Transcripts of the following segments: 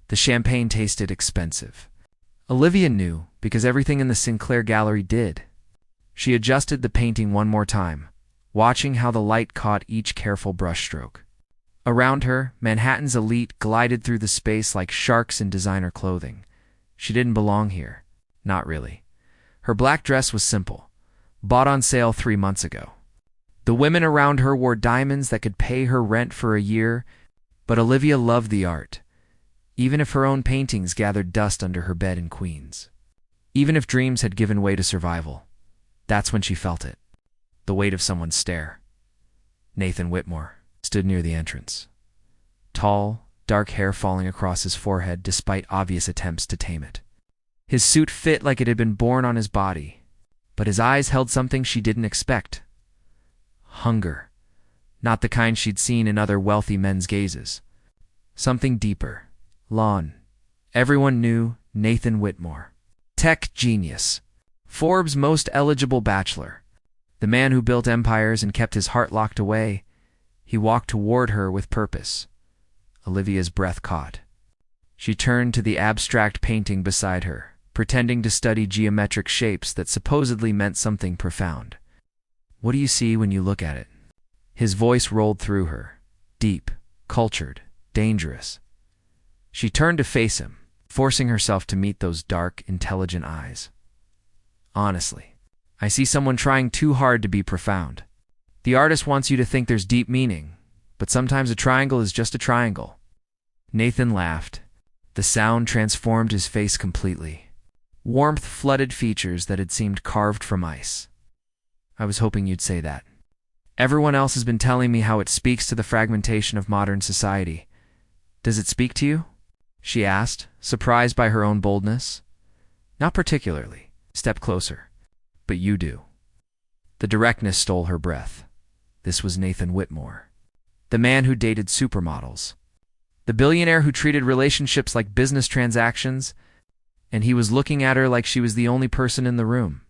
The champagne tasted expensive. Olivia knew, because everything in the Sinclair gallery did. She adjusted the painting one more time, watching how the light caught each careful brushstroke. Around her, Manhattan's elite glided through the space like sharks in designer clothing. She didn't belong here. Not really. Her black dress was simple, bought on sale 3 months ago. The women around her wore diamonds that could pay her rent for a year, but Olivia loved the art, even if her own paintings gathered dust under her bed in Queens. Even if dreams had given way to survival, that's when she felt it. The weight of someone's stare. Nathan Whitmore stood near the entrance. Tall, dark hair falling across his forehead despite obvious attempts to tame it. His suit fit like it had been born on his body, but his eyes held something she didn't expect. Hunger. Not the kind she'd seen in other wealthy men's gazes. Something deeper. Lon. Everyone knew Nathan Whitmore. Tech genius. Forbes' most eligible bachelor. The man who built empires and kept his heart locked away. He walked toward her with purpose. Olivia's breath caught. She turned to the abstract painting beside her, pretending to study geometric shapes that supposedly meant something profound. What do you see when you look at it? His voice rolled through her. Deep, cultured, dangerous. She turned to face him, forcing herself to meet those dark, intelligent eyes. Honestly, I see someone trying too hard to be profound. The artist wants you to think there's deep meaning, but sometimes a triangle is just a triangle. Nathan laughed. The sound transformed his face completely. Warmth flooded features that had seemed carved from ice. I was hoping you'd say that. Everyone else has been telling me how it speaks to the fragmentation of modern society. Does it speak to you? She asked, surprised by her own boldness. Not particularly. Step closer. But you do. The directness stole her breath. This was Nathan Whitmore. The man who dated supermodels. The billionaire who treated relationships like business transactions, and he was looking at her like she was the only person in the room.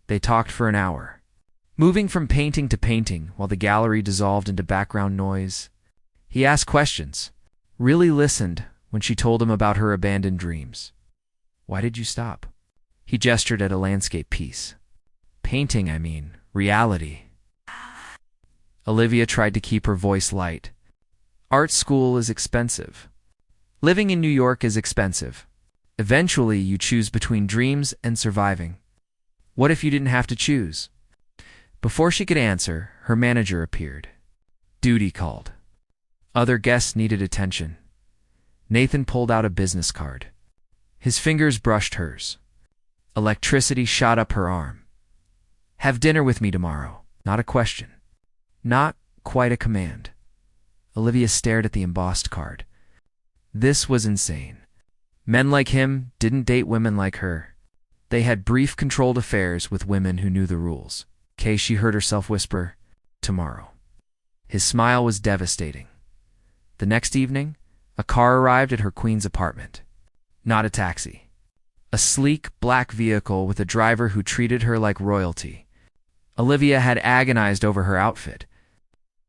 They talked for an hour, moving from painting to painting while the gallery dissolved into background noise. He asked questions, really listened when she told him about her abandoned dreams. Why did you stop? He gestured at a landscape piece. Painting, I mean, reality. Olivia tried to keep her voice light. Art school is expensive. Living in New York is expensive. Eventually, you choose between dreams and surviving. What if you didn't have to choose? Before she could answer, her manager appeared. Duty called. Other guests needed attention. Nathan pulled out a business card. His fingers brushed hers. Electricity shot up her arm. Have dinner with me tomorrow. Not a question. Not quite a command. Olivia stared at the embossed card. This was insane. Men like him didn't date women like her. They had brief, controlled affairs with women who knew the rules. She heard herself whisper, tomorrow. His smile was devastating. The next evening, a car arrived at her Queens apartment. Not a taxi. A sleek, black vehicle with a driver who treated her like royalty. Olivia had agonized over her outfit.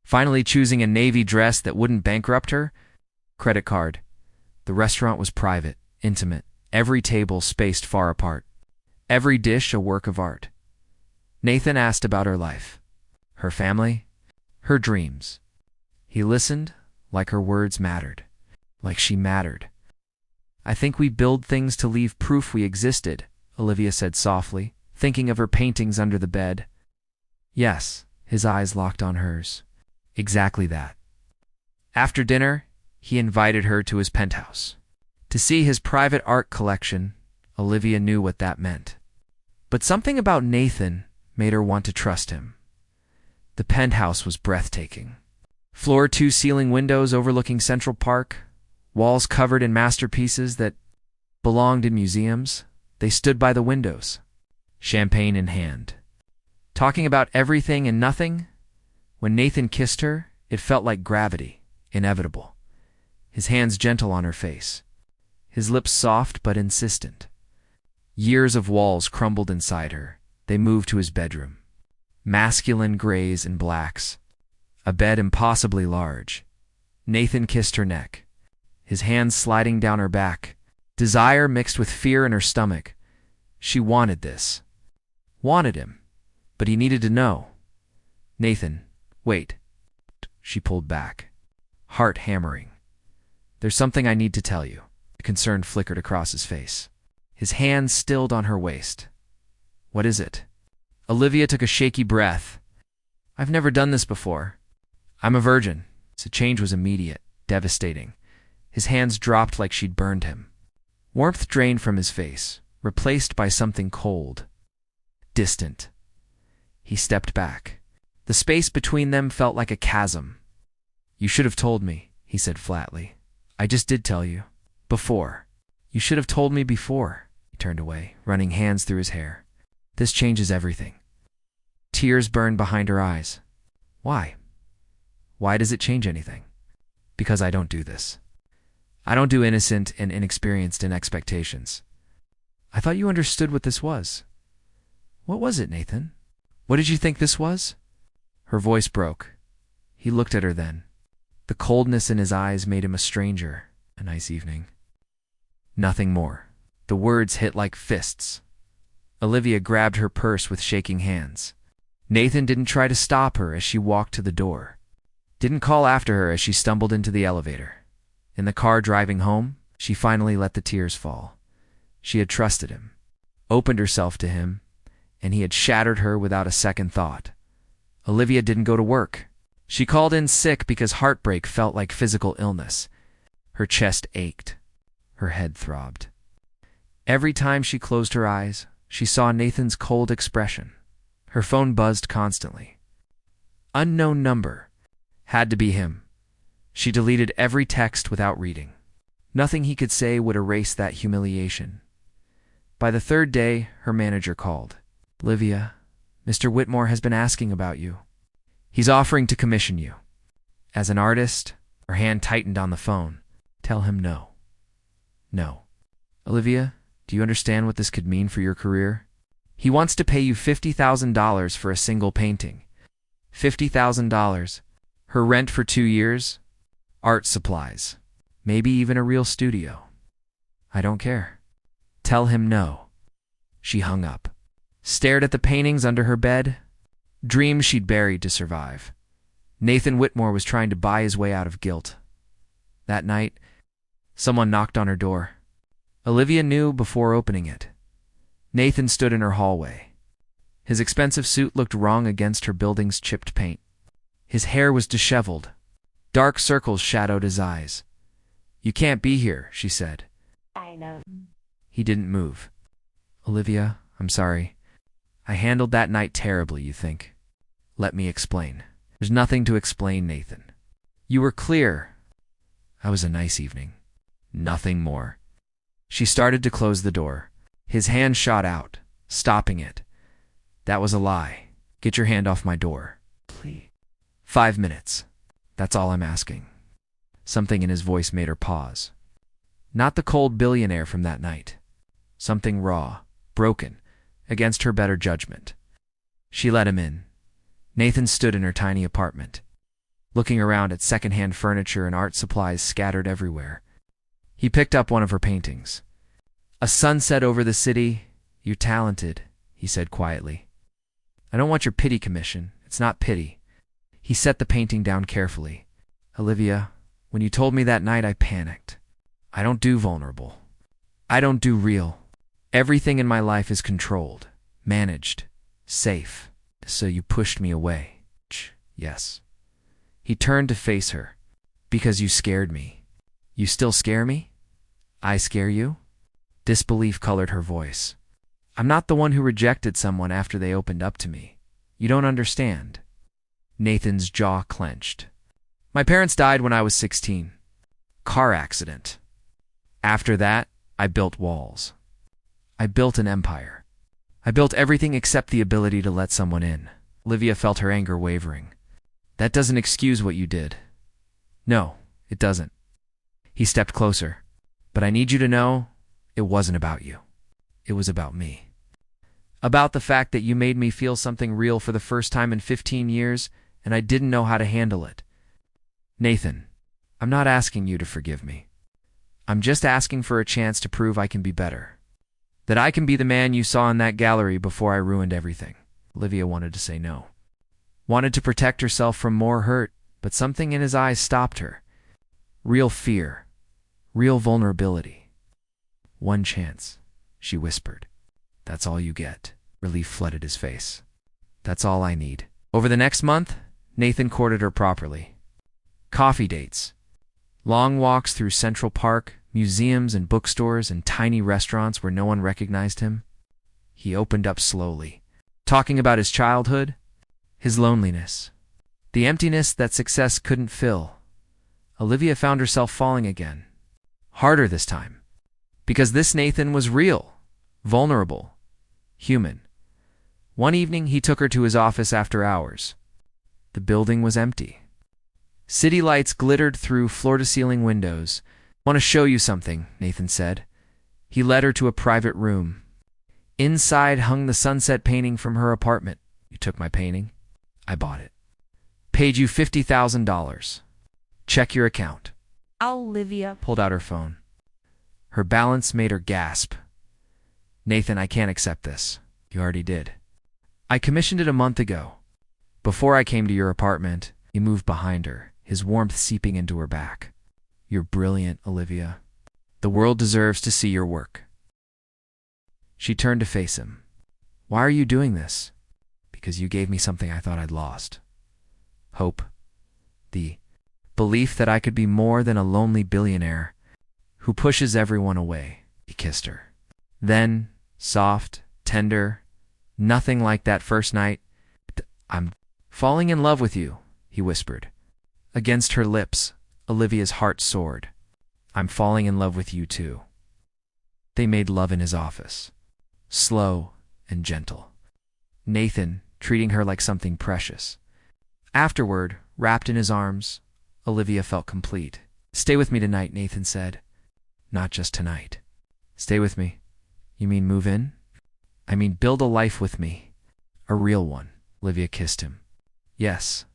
Finally choosing a navy dress that wouldn't bankrupt her. Credit card. The restaurant was private, intimate, every table spaced far apart. Every dish a work of art. Nathan asked about her life, her family, her dreams. He listened like her words mattered, like she mattered. I think we build things to leave proof we existed, Olivia said softly, thinking of her paintings under the bed. Yes, his eyes locked on hers. Exactly that. After dinner, he invited her to his penthouse. To see his private art collection, Olivia knew what that meant. But something about Nathan made her want to trust him. The penthouse was breathtaking. Floor 2 ceiling windows overlooking Central Park, walls covered in masterpieces that belonged in museums. They stood by the windows, champagne in hand, talking about everything and nothing. When Nathan kissed her, it felt like gravity, inevitable. His hands gentle on her face, his lips soft but insistent. Years of walls crumbled inside her. They moved to his bedroom. Masculine grays and blacks. A bed impossibly large. Nathan kissed her neck. his hands sliding down her back. Desire mixed with fear in her stomach. She wanted this. Wanted him. But he needed to know. Nathan, wait. She pulled back, heart hammering. There's something I need to tell you. The concern flickered across his face. His hands stilled on her waist. What is it? Olivia took a shaky breath. I've never done this before. I'm a virgin. The change was immediate, devastating. His hands dropped like she'd burned him. Warmth drained from his face, replaced by something cold, distant. He stepped back. The space between them felt like a chasm. You should have told me, he said flatly. I just did tell you. Before. You should have told me before. He turned away, running hands through his hair. This changes everything. Tears burned behind her eyes. Why? Why does it change anything? Because I don't do this. I don't do innocent and inexperienced in expectations. I thought you understood what this was. What was it, Nathan? What did you think this was? Her voice broke. He looked at her then. The coldness in his eyes made him a stranger. A nice evening. Nothing more. The words hit like fists. Olivia grabbed her purse with shaking hands. Nathan didn't try to stop her as she walked to the door. Didn't call after her as she stumbled into the elevator. In the car driving home, she finally let the tears fall. She had trusted him, opened herself to him, and he had shattered her without a second thought. Olivia didn't go to work. She called in sick because heartbreak felt like physical illness. Her chest ached. Her head throbbed. Every time she closed her eyes, she saw Nathan's cold expression. Her phone buzzed constantly. Unknown number. Had to be him. She deleted every text without reading. Nothing he could say would erase that humiliation. By the third day, her manager called. Olivia, Mr. Whitmore has been asking about you. He's offering to commission you. As an artist, her hand tightened on the phone. Tell him no. No. Olivia, do you understand what this could mean for your career? He wants to pay you $50,000 for a single painting. $50,000. Her rent for 2 years? Art supplies. Maybe even a real studio. I don't care. Tell him no. She hung up. Stared at the paintings under her bed. Dreams she'd buried to survive. Nathan Whitmore was trying to buy his way out of guilt. That night, someone knocked on her door. Olivia knew before opening it. Nathan stood in her hallway. His expensive suit looked wrong against her building's chipped paint. His hair was disheveled. Dark circles shadowed his eyes. You can't be here, she said. I know. He didn't move. Olivia, I'm sorry. I handled that night terribly, you think. Let me explain. There's nothing to explain, Nathan. You were clear. I was a nice evening. Nothing more. She started to close the door. His hand shot out, stopping it. That was a lie. Get your hand off my door. Please. 5 minutes. That's all I'm asking. Something in his voice made her pause. Not the cold billionaire from that night. Something raw, broken, against her better judgment. She let him in. Nathan stood in her tiny apartment, looking around at secondhand furniture and art supplies scattered everywhere. He picked up one of her paintings. A sunset over the city. You're talented, he said quietly. I don't want your pity commission. It's not pity. He set the painting down carefully. Olivia, when you told me that night, I panicked. I don't do vulnerable. I don't do real. Everything in my life is controlled, managed, safe. So you pushed me away. Yes. He turned to face her. Because you scared me. You still scare me? I scare you? Disbelief colored her voice. I'm not the one who rejected someone after they opened up to me. You don't understand. Nathan's jaw clenched. My parents died when I was 16. Car accident. After that, I built walls. I built an empire. I built everything except the ability to let someone in. Olivia felt her anger wavering. That doesn't excuse what you did. No, it doesn't. He stepped closer. But I need you to know, it wasn't about you. It was about me. About the fact that you made me feel something real for the first time in 15 years, and I didn't know how to handle it. Nathan, I'm not asking you to forgive me. I'm just asking for a chance to prove I can be better. That I can be the man you saw in that gallery before I ruined everything. Olivia wanted to say no. Wanted to protect herself from more hurt, but something in his eyes stopped her. Real fear. Real vulnerability. One chance, she whispered. That's all you get. Relief flooded his face. That's all I need. Over the next month, Nathan courted her properly. Coffee dates. Long walks through Central Park, museums and bookstores and tiny restaurants where no one recognized him. He opened up slowly, talking about his childhood, his loneliness, the emptiness that success couldn't fill. Olivia found herself falling again. Harder this time. Because this Nathan was real, vulnerable, human. One evening, he took her to his office after hours. The building was empty. City lights glittered through floor-to-ceiling windows. "Want to show you something," Nathan said. He led her to a private room. Inside hung the sunset painting from her apartment. "You took my painting? I bought it. Paid you $50,000. Check your account." Olivia pulled out her phone. Her balance made her gasp. "Nathan, I can't accept this. You already did. I commissioned it a month ago. Before I came to your apartment." He moved behind her, his warmth seeping into her back. "You're brilliant, Olivia. The world deserves to see your work." She turned to face him. "Why are you doing this?" "Because you gave me something I thought I'd lost. Hope. The belief that I could be more than a lonely billionaire who pushes everyone away." He kissed her. Then, soft, tender, nothing like that first night. "I'm falling in love with you," he whispered. Against her lips, Olivia's heart soared. "I'm falling in love with you too." They made love in his office, slow and gentle. Nathan treating her like something precious. Afterward, wrapped in his arms, Olivia felt complete. "Stay with me tonight," Nathan said. "Not just tonight." "Stay with me? You mean move in?" "I mean build a life with me. A real one." Olivia kissed him. "Yes."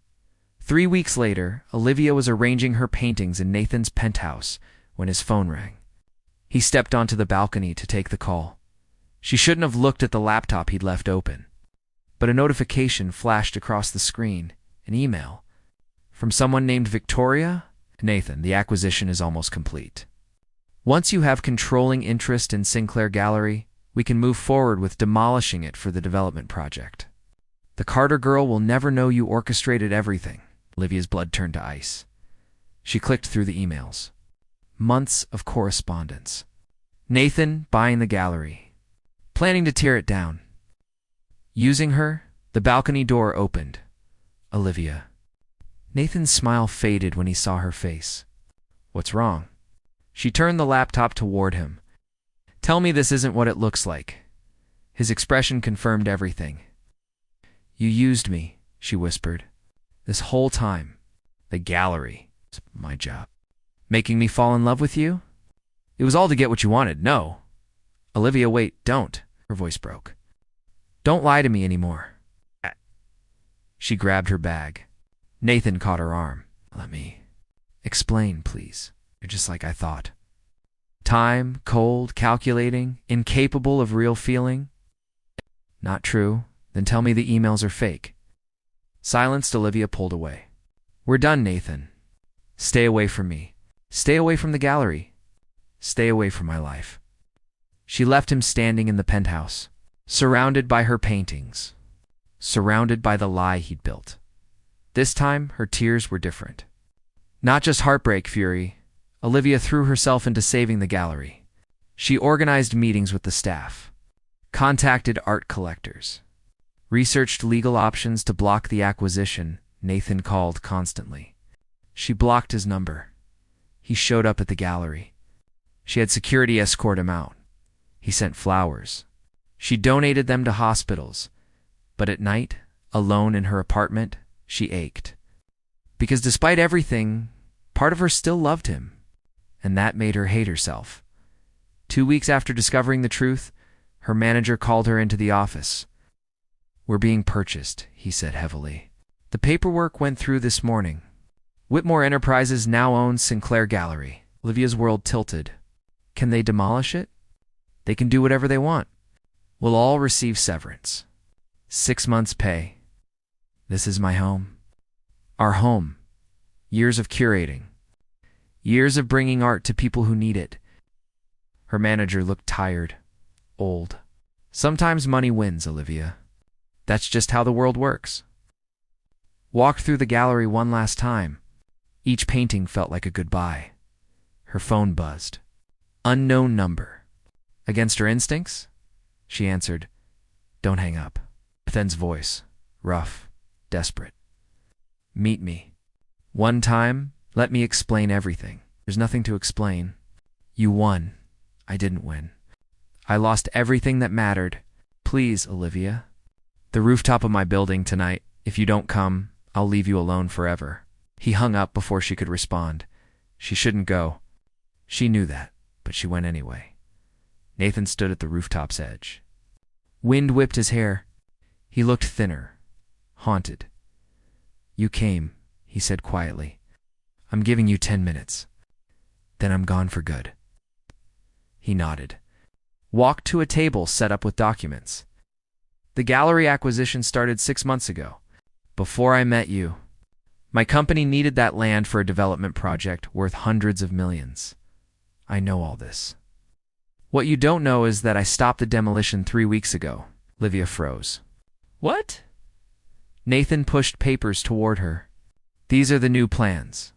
3 weeks later, Olivia was arranging her paintings in Nathan's penthouse when his phone rang. He stepped onto the balcony to take the call. She shouldn't have looked at the laptop he'd left open. But a notification flashed across the screen, an email. From someone named Victoria? "Nathan, the acquisition is almost complete. Once you have controlling interest in Sinclair Gallery, we can move forward with demolishing it for the development project. The Carter girl will never know you orchestrated everything." Olivia's blood turned to ice. She clicked through the emails. Months of correspondence. Nathan buying the gallery. Planning to tear it down. Using her, the balcony door opened. Olivia. Nathan's smile faded when he saw her face. "What's wrong?" She turned the laptop toward him. "Tell me this isn't what it looks like." His expression confirmed everything. "You used me," she whispered. "This whole time. The gallery is my job. Making me fall in love with you? It was all to get what you wanted, no." "Olivia, wait, don't." Her voice broke. "Don't lie to me anymore." She grabbed her bag. Nathan caught her arm. "Let me explain, please. You're just like I thought. Time, cold, calculating, incapable of real feeling." "Not true. Then tell me the emails are fake." Silenced, Olivia pulled away. "We're done, Nathan. Stay away from me. Stay away from the gallery. Stay away from my life." She left him standing in the penthouse, surrounded by her paintings, surrounded by the lie he'd built. This time, her tears were different. Not just heartbreak fury, Olivia threw herself into saving the gallery. She organized meetings with the staff, contacted art collectors, researched legal options to block the acquisition. Nathan called constantly. She blocked his number. He showed up at the gallery. She had security escort him out. He sent flowers. She donated them to hospitals. But at night, alone in her apartment, she ached. Because despite everything, part of her still loved him. And that made her hate herself. 2 weeks after discovering the truth, her manager called her into the office. "We're being purchased," he said heavily. "The paperwork went through this morning. Whitmore Enterprises now owns Sinclair Gallery." Olivia's world tilted. Can they demolish it? They can do whatever they want. We'll all receive severance. 6 months' pay. This is my home. Our home. Years of curating. Years of bringing art to people who need it. Her manager looked tired, old. Sometimes money wins, Olivia. That's just how the world works. Walked through the gallery one last time. Each painting felt like a goodbye. Her phone buzzed. Unknown number. Against her instincts? She answered, "Don't hang up." Then's voice, rough, desperate. "Meet me. One time, let me explain everything." "There's nothing to explain. You won. I didn't win. I lost everything that mattered. Please, Olivia. The rooftop of my building tonight. If you don't come, I'll leave you alone forever." He hung up before she could respond. She shouldn't go. She knew that, but she went anyway. Nathan stood at the rooftop's edge. Wind whipped his hair. He looked thinner, haunted. "You came," he said quietly. "I'm giving you 10 minutes. Then I'm gone for good." He nodded. Walked to a table set up with documents. "The gallery acquisition started 6 months ago, before I met you. My company needed that land for a development project worth hundreds of millions. I know all this. What you don't know is that I stopped the demolition 3 weeks ago." Olivia froze. "What?" Nathan pushed papers toward her. "These are the new plans.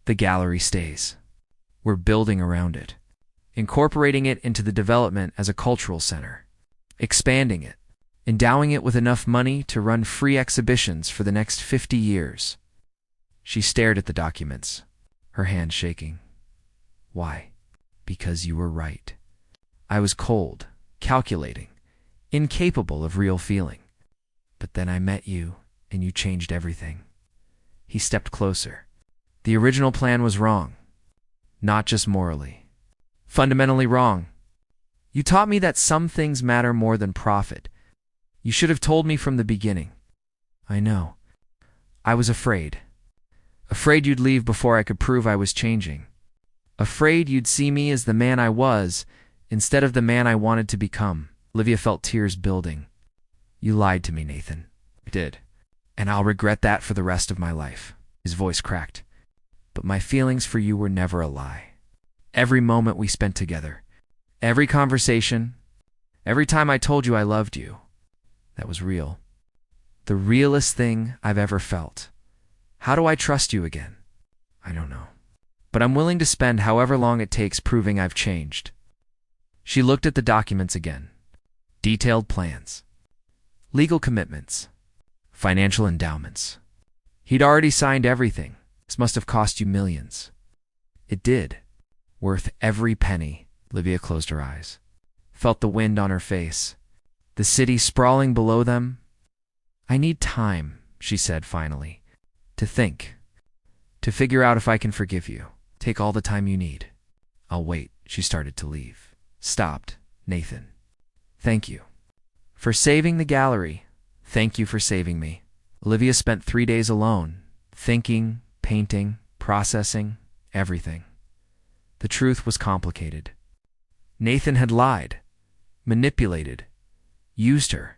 The gallery stays. We're building around it, incorporating it into the development as a cultural center, expanding it, endowing it with enough money to run free exhibitions for the next 50 years. She stared at the documents, her hand shaking. "Why?" "Because you were right. I was cold, calculating, incapable of real feeling. But then I met you, and you changed everything." He stepped closer. "The original plan was wrong. Not just morally. Fundamentally wrong. You taught me that some things matter more than profit. You should have told me from the beginning." "I know. I was afraid. Afraid you'd leave before I could prove I was changing. Afraid you'd see me as the man I was instead of the man I wanted to become." Olivia felt tears building. "You lied to me, Nathan." "I did. And I'll regret that for the rest of my life." His voice cracked. "But my feelings for you were never a lie. Every moment we spent together, every conversation, every time I told you I loved you, that was real. The realest thing I've ever felt. How do I trust you again? I don't know. But I'm willing to spend however long it takes proving I've changed." She looked at the documents again. Detailed plans. Legal commitments. Financial endowments. He'd already signed everything. This must have cost you millions. It did. Worth every penny. Olivia closed her eyes. Felt the wind on her face. The city sprawling below them. "I need time," she said finally. "To think. To figure out if I can forgive you. Take all the time you need." "I'll wait." She started to leave. Stopped. "Nathan. Thank you. For saving the gallery. Thank you for saving me." Olivia spent 3 days alone, thinking, painting, processing, everything. The truth was complicated. Nathan had lied, manipulated, used her,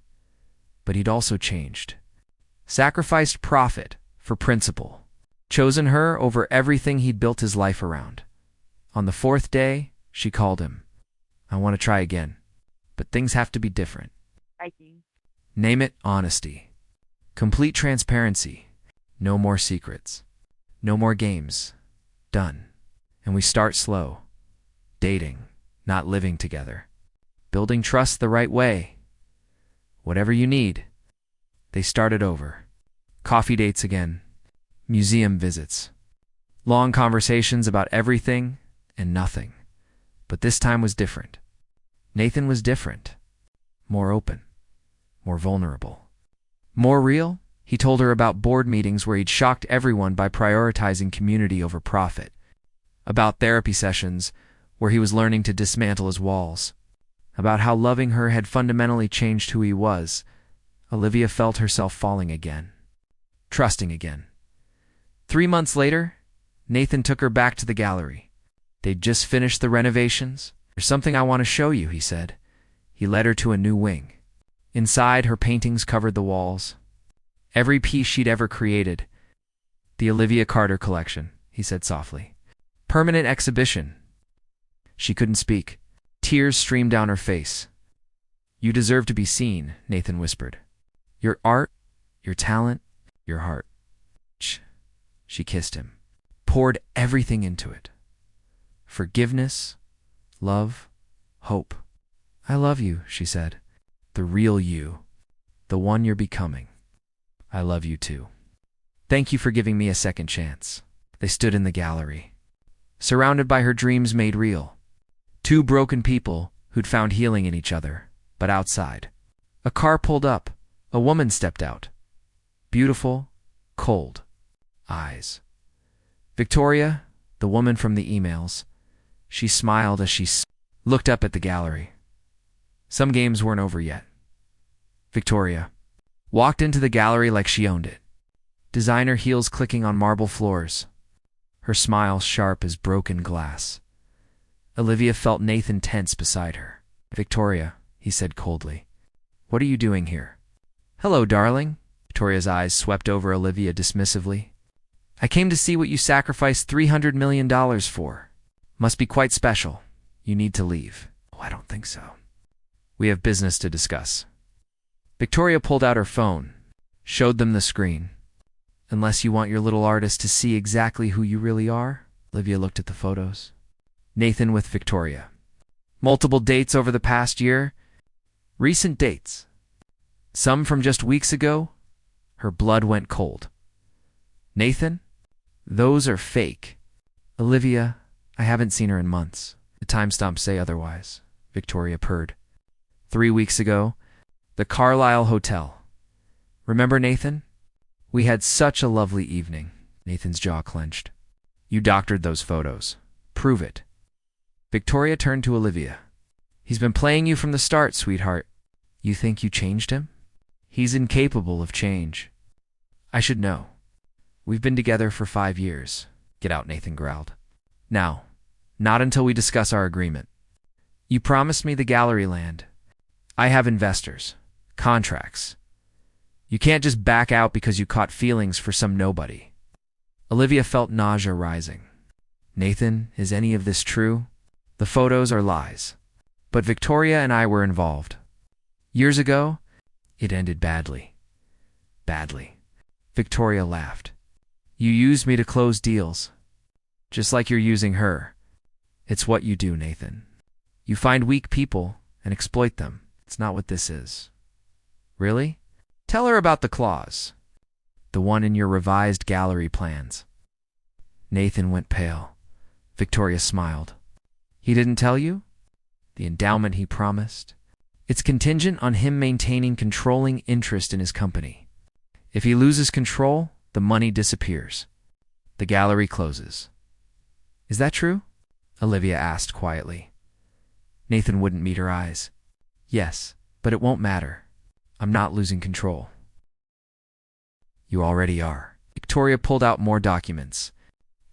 but he'd also changed. Sacrificed profit for principle. Chosen her over everything he'd built his life around. On the 4th day, she called him. "I want to try again, but things have to be different." Name it honesty. Complete transparency. No more secrets. No more games. Done. And we start slow. Dating, not living together. Building trust the right way. Whatever you need. They started over. Coffee dates again. Museum visits. Long conversations about everything and nothing. But this time was different. Nathan was different. More open. More vulnerable. More real? He told her about board meetings where he'd shocked everyone by prioritizing community over profit. About therapy sessions where he was learning to dismantle his walls. About how loving her had fundamentally changed who he was. Olivia felt herself falling again. Trusting again. 3 months later, Nathan took her back to the gallery. They'd just finished the renovations. There's something I want to show you, he said. He led her to a new wing. Inside, her paintings covered the walls. Every piece she'd ever created. The Olivia Carter collection, he said softly. Permanent exhibition. She couldn't speak. Tears streamed down her face. You deserve to be seen, Nathan whispered. Your art, your talent, your heart. She kissed him, poured everything into it. Forgiveness, love, hope. I love you, she said. The real you. The one you're becoming. I love you too. Thank you for giving me a second chance. They stood in the gallery, surrounded by her dreams made real. Two broken people who'd found healing in each other, but outside. A car pulled up. A woman stepped out. Beautiful, cold eyes. Victoria, the woman from the emails. She smiled as she looked up at the gallery. Some games weren't over yet. Victoria walked into the gallery like she owned it. Designer heels clicking on marble floors. Her smile sharp as broken glass. Olivia felt Nathan tense beside her. Victoria, he said coldly. What are you doing here? Hello, darling. Victoria's eyes swept over Olivia dismissively. I came to see what you sacrificed $300 million for. Must be quite special. You need to leave. Oh, I don't think so. We have business to discuss. Victoria pulled out her phone, showed them the screen. Unless you want your little artist to see exactly who you really are, Olivia looked at the photos. Nathan with Victoria. Multiple dates over the past year. Recent dates. Some from just weeks ago. Her blood went cold. Nathan? Those are fake. Olivia, I haven't seen her in months. The timestamps say otherwise. Victoria purred. 3 weeks ago, the Carlisle Hotel. Remember Nathan? We had such a lovely evening. Nathan's jaw clenched. You doctored those photos. Prove it. Victoria turned to Olivia. He's been playing you from the start, sweetheart. You think you changed him? He's incapable of change. I should know. We've been together for 5 years. Get out, Nathan growled. Now, not until we discuss our agreement. You promised me the gallery land. I have investors, contracts. You can't just back out because you caught feelings for some nobody. Olivia felt nausea rising. Nathan, is any of this true? The photos are lies. But Victoria and I were involved. Years ago, it ended badly. Badly. Victoria laughed. You used me to close deals. Just like you're using her. It's what you do, Nathan. You find weak people and exploit them. It's not what this is. Really? Tell her about the clause. The one in your revised gallery plans. Nathan went pale. Victoria smiled. He didn't tell you? The endowment he promised? It's contingent on him maintaining controlling interest in his company. If he loses control, the money disappears. The gallery closes. Is that true? Olivia asked quietly. Nathan wouldn't meet her eyes. Yes, but it won't matter. I'm not losing control. You already are. Victoria pulled out more documents.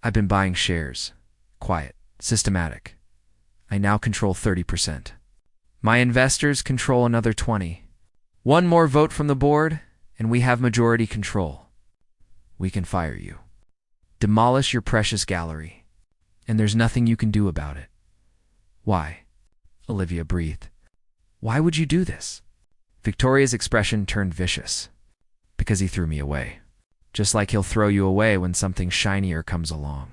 I've been buying shares. Quiet. Systematic. I now control 30%. My investors control another 20%. One more vote from the board, and we have majority control. We can fire you. Demolish your precious gallery. And there's nothing you can do about it. Why? Olivia breathed. Why would you do this? Victoria's expression turned vicious. Because he threw me away. Just like he'll throw you away when something shinier comes along.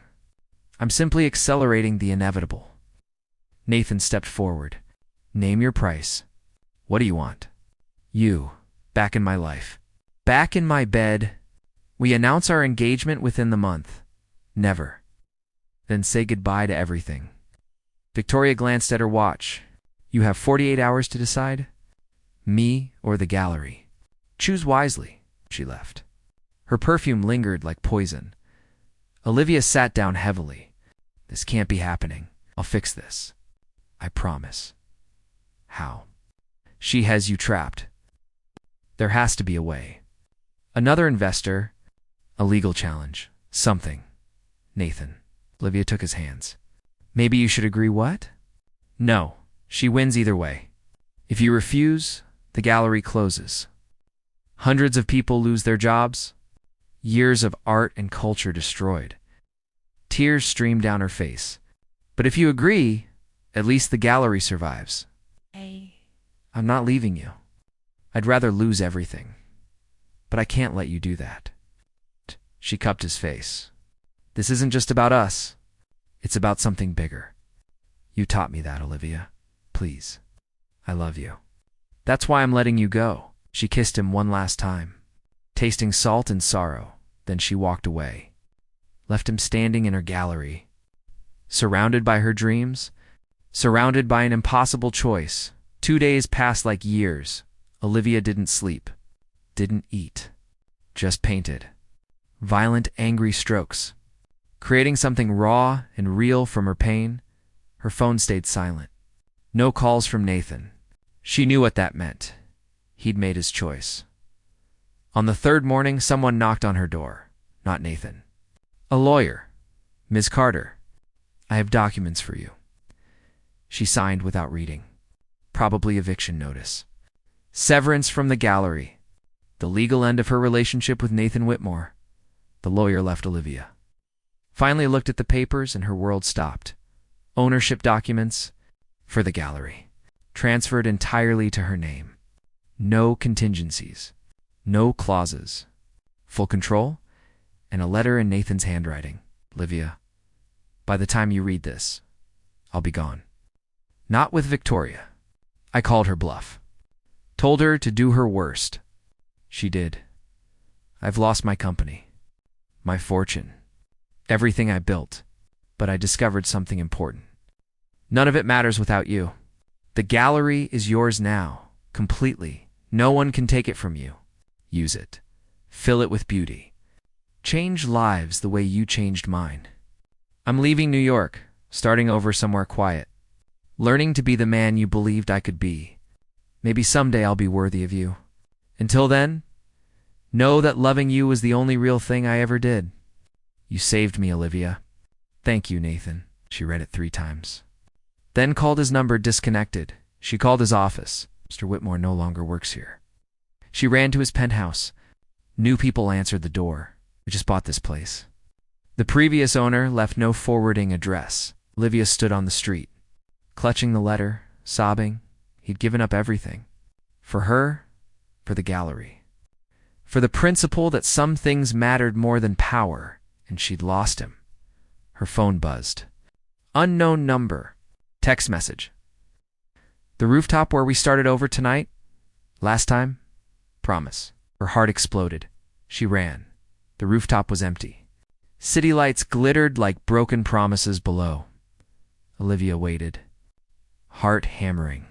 I'm simply accelerating the inevitable. Nathan stepped forward. Name your price. What do you want? You. Back in my life. Back in my bed. We announce our engagement within the month. Never. Then say goodbye to everything. Victoria glanced at her watch. You have 48 hours to decide? Me or the gallery? Choose wisely. She left. Her perfume lingered like poison. Olivia sat down heavily. This can't be happening. I'll fix this. I promise. How? She has you trapped. There has to be a way. Another investor. A legal challenge. Something. Nathan. Olivia took his hands. Maybe you should agree what? No, she wins either way. If you refuse, the gallery closes. Hundreds of people lose their jobs. Years of art and culture destroyed. Tears stream down her face. But if you agree, at least the gallery survives. I'm not leaving you. I'd rather lose everything. But I can't let you do that. She cupped his face. This isn't just about us. It's about something bigger. You taught me that, Olivia. Please. I love you. That's why I'm letting you go. She kissed him one last time, tasting salt and sorrow. Then she walked away, left him standing in her gallery, surrounded by her dreams, surrounded by an impossible choice. 2 days passed like years. Olivia didn't sleep, didn't eat, just painted. Violent, angry strokes, creating something raw and real from her pain. Her phone stayed silent. No calls from Nathan. She knew what that meant. He'd made his choice. On the third morning, someone knocked on her door. Not Nathan. A lawyer. Ms. Carter. I have documents for you. She signed without reading. Probably eviction notice. Severance from the gallery. The legal end of her relationship with Nathan Whitmore. The lawyer left Olivia. Finally looked at the papers and her world stopped. Ownership documents for the gallery. Transferred entirely to her name. No contingencies. No clauses. Full control, and a letter in Nathan's handwriting. Olivia, by the time you read this, I'll be gone. Not with Victoria. I called her bluff. Told her to do her worst. She did. I've lost my company, my fortune, everything I built, but I discovered something important. None of it matters without you. The gallery is yours now, completely. No one can take it from you. Use it. Fill it with beauty. Change lives the way you changed mine. I'm leaving New York, starting over somewhere quiet. Learning to be the man you believed I could be. Maybe someday I'll be worthy of you. Until then, know that loving you was the only real thing I ever did. You saved me, Olivia. Thank you, Nathan. She read it 3 times. Then called his number disconnected. She called his office. Mr. Whitmore no longer works here. She ran to his penthouse. New people answered the door. We just bought this place. The previous owner left no forwarding address. Olivia stood on the street, clutching the letter, sobbing. He'd given up everything. For her, for the gallery. For the principle that some things mattered more than power, and she'd lost him. Her phone buzzed. Unknown number. Text message. The rooftop where we started over tonight? Last time? Promise. Her heart exploded. She ran. The rooftop was empty. City lights glittered like broken promises below. Olivia waited, heart hammering.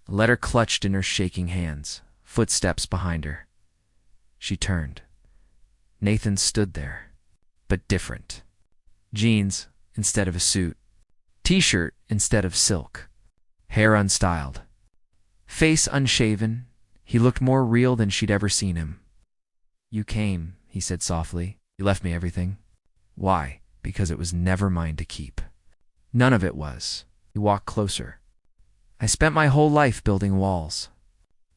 A letter clutched in her shaking hands, footsteps behind her. She turned. Nathan stood there, but different. Jeans instead of a suit. T-shirt instead of silk. Hair unstyled. Face unshaven. He looked more real than she'd ever seen him. You came, he said softly. You left me everything. Why? Because it was never mine to keep. None of it was. He walked closer. I spent my whole life building walls,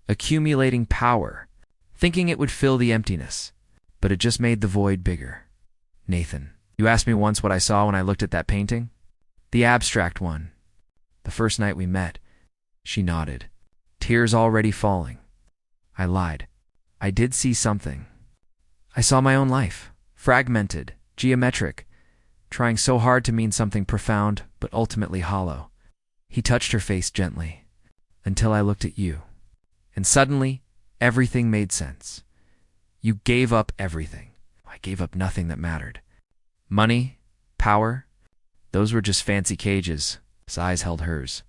accumulating power, thinking it would fill the emptiness, but it just made the void bigger. Nathan, you asked me once what I saw when I looked at that painting? The abstract one. The first night we met. She nodded, tears already falling. I lied. I did see something. I saw my own life, fragmented, geometric, trying so hard to mean something profound, but ultimately hollow. He touched her face gently, until I looked at you. And suddenly, everything made sense. You gave up everything. I gave up nothing that mattered. Money, power, those were just fancy cages. His eyes held hers.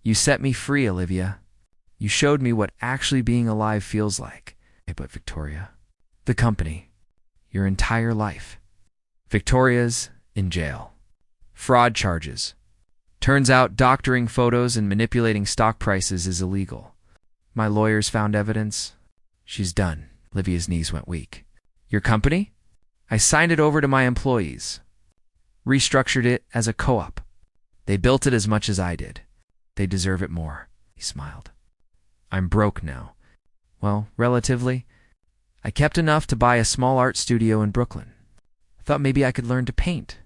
You set me free, Olivia. You showed me what actually being alive feels like. But Victoria, the company, your entire life. Victoria's in jail. Fraud charges. Turns out doctoring photos and manipulating stock prices is illegal. My lawyers found evidence. She's done. Olivia's knees went weak. Your company? I signed it over to my employees. Restructured it as a co-op. They built it as much as I did. They deserve it more. He smiled. I'm broke now. Well, relatively. I kept enough to buy a small art studio in Brooklyn. I thought maybe I could learn to paint.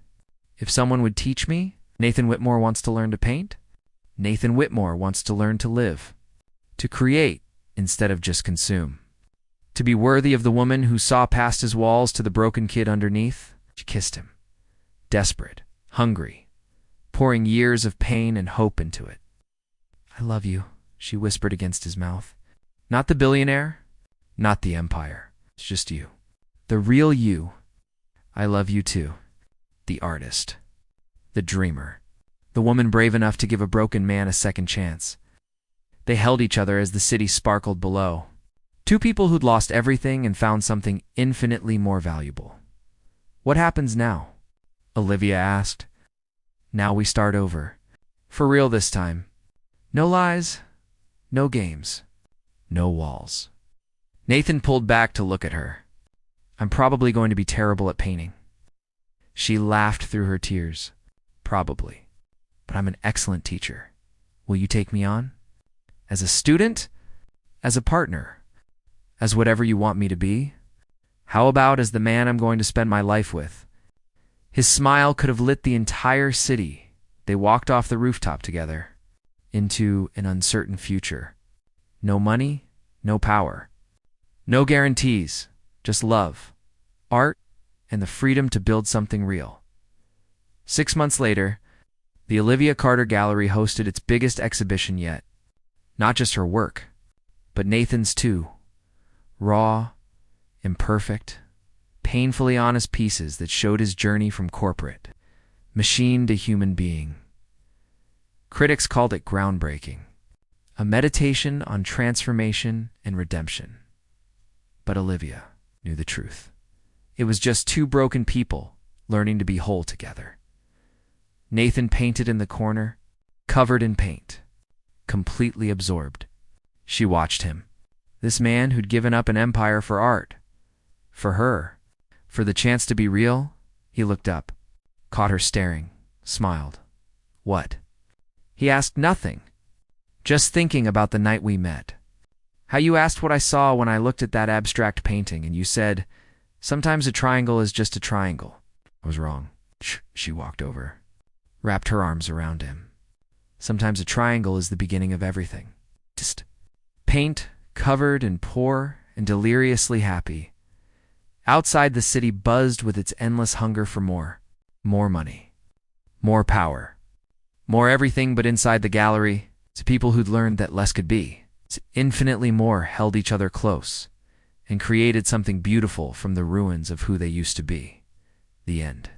If someone would teach me, Nathan Whitmore wants to learn to paint. Nathan Whitmore wants to learn to live. To create instead of just consume. To be worthy of the woman who saw past his walls to the broken kid underneath. She kissed him. Desperate, hungry, pouring years of pain and hope into it. I love you, she whispered against his mouth. Not the billionaire, not the empire. It's just you. The real you. I love you too. The artist. The dreamer. The woman brave enough to give a broken man a second chance. They held each other as the city sparkled below. Two people who'd lost everything and found something infinitely more valuable. What happens now? Olivia asked. Now we start over. For real this time. No lies, no games, no walls. Nathan pulled back to look at her. I'm probably going to be terrible at painting. She laughed through her tears. Probably. But I'm an excellent teacher. Will you take me on? As a student? As a partner? As whatever you want me to be? How about as the man I'm going to spend my life with? His smile could have lit the entire city. They walked off the rooftop together. Into an uncertain future. No money, no power. No guarantees, just love, art, and the freedom to build something real. 6 months later, the Olivia Carter Gallery hosted its biggest exhibition yet. Not just her work, but Nathan's too. Raw, imperfect, painfully honest pieces that showed his journey from corporate, machine to human being. Critics called it groundbreaking, a meditation on transformation and redemption. But Olivia knew the truth. It was just two broken people learning to be whole together. Nathan painted in the corner, covered in paint, completely absorbed. She watched him. This man who'd given up an empire for art. For her. For the chance to be real. He looked up, caught her staring, smiled. What? He asked nothing. Just thinking about the night we met. How you asked what I saw when I looked at that abstract painting, and you said, sometimes a triangle is just a triangle. I was wrong. She walked over, wrapped her arms around him. Sometimes a triangle is the beginning of everything. Just paint, covered and poor and deliriously happy. Outside the city buzzed with its endless hunger for more. More money. More power. More everything, but inside the gallery, to people who'd learned that less could be. Infinitely more held each other close and created something beautiful from the ruins of who they used to be. The end.